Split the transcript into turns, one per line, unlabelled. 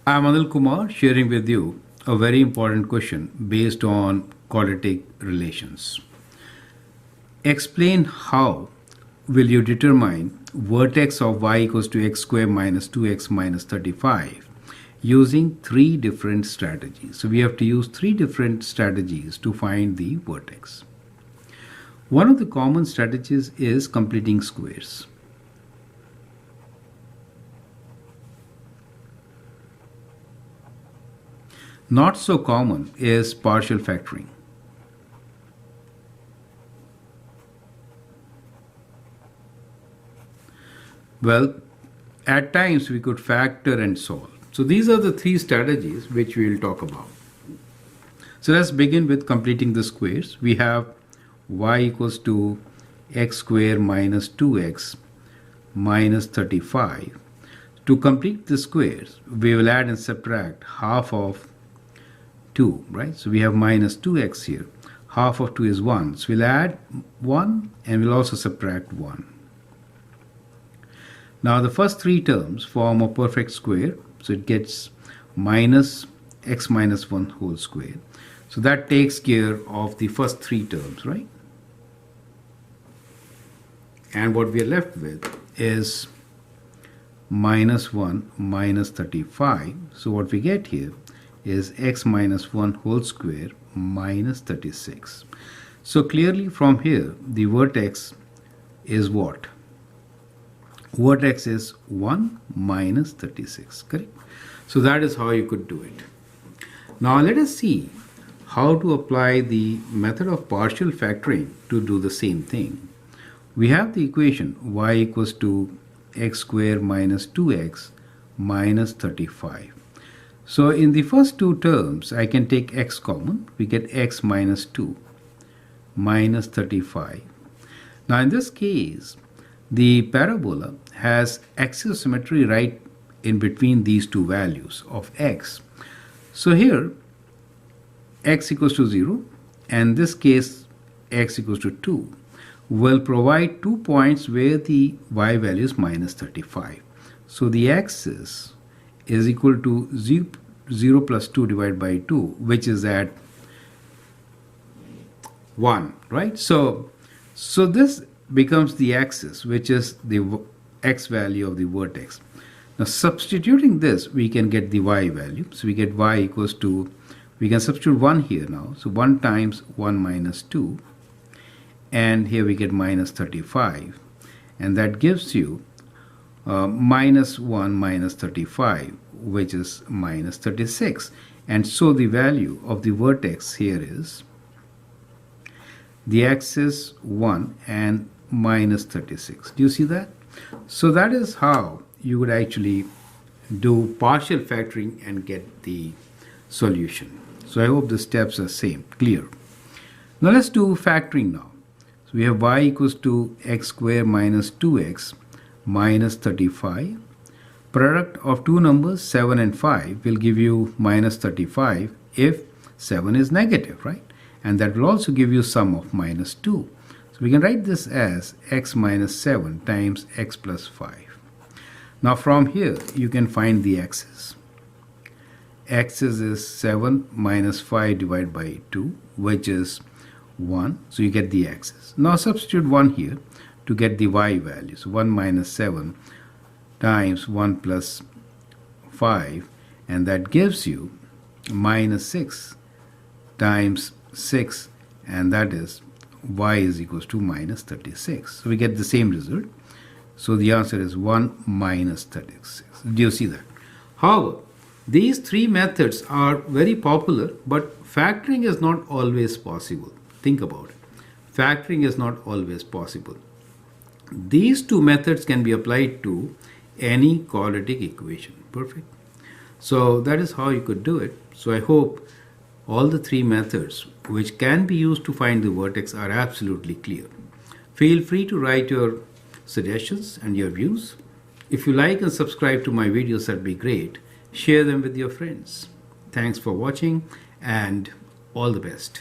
I'm Anil Kumar sharing with you a very important question based on quadratic relations. Explain how will you determine vertex of y equals to x square minus 2x minus 35 using three different strategies. So we have to use three different strategies to find the vertex. One of the common strategies is completing squares. Not so common is partial factoring. Well, at times we could factor and solve. So these are the three strategies which we will talk about. So let's begin with completing the squares. We have y equals to x square minus 2x minus 35. To complete the squares, we will add and subtract half of 2, right? So we have minus 2x here. Half of 2 is 1. So we'll add 1 and we'll also subtract 1. Now the first three terms form a perfect square. So it gets minus x minus 1 whole square. So that takes care of the first three terms, right? And what we are left with is minus 1 minus 35. So what we get here is x minus 1 whole square minus 36. So clearly from here, the vertex is what? Vertex is 1 minus 36, correct? So that is how you could do it. Now let us see how to apply the method of partial factoring to do the same thing. We have the equation y equals to x square minus 2x minus 35. So in the first two terms, I can take x common. We get x minus 2 minus 35. Now in this case, the parabola has axisymmetry right in between these two values of x. So here, x equals to 0, and this case, x equals to 2, will provide 2 points where the y value is minus 35. So the axis is equal to 0 plus 2 divided by 2, which is at 1, right? So this becomes the axis, which is the x value of the vertex. Now substituting this, we can get the y value. So we get y equals to, we can substitute 1 here now. So 1 times 1 minus 2. And here we get minus 35. And that gives you minus 1 minus 35, which is minus 36. And so the value of the vertex here is the axis 1 and minus 36. Do you see that? So that is how you would actually do partial factoring and get the solution. So I hope the steps are same, clear. Now let's do factoring now. So we have y equals to x square minus 2x minus 35. Product of two numbers 7 and 5 will give you minus 35 if 7 is negative, right? And that will also give you sum of minus 2. So we can write this as x minus 7 times x plus 5. Now from here you can find the axis. Axis is 7 minus 5 divided by 2, which is 1. So you get the axis. Now substitute 1 here to get the y value. So 1 minus 7 times 1 plus 5, and that gives you minus 6 times 6, and that is y is equals to minus 36. So we get the same result. So the answer is 1 minus 36. Do you see that? However, these three methods are very popular, but factoring is not always possible. Think about it. Factoring is not always possible. These two methods can be applied to any quadratic equation. Perfect. So that is how you could do it. So I hope all the three methods which can be used to find the vertex are absolutely clear. Feel free to write your suggestions and your views. If you like and subscribe to my videos, that'd be great. Share them with your friends. Thanks for watching and all the best.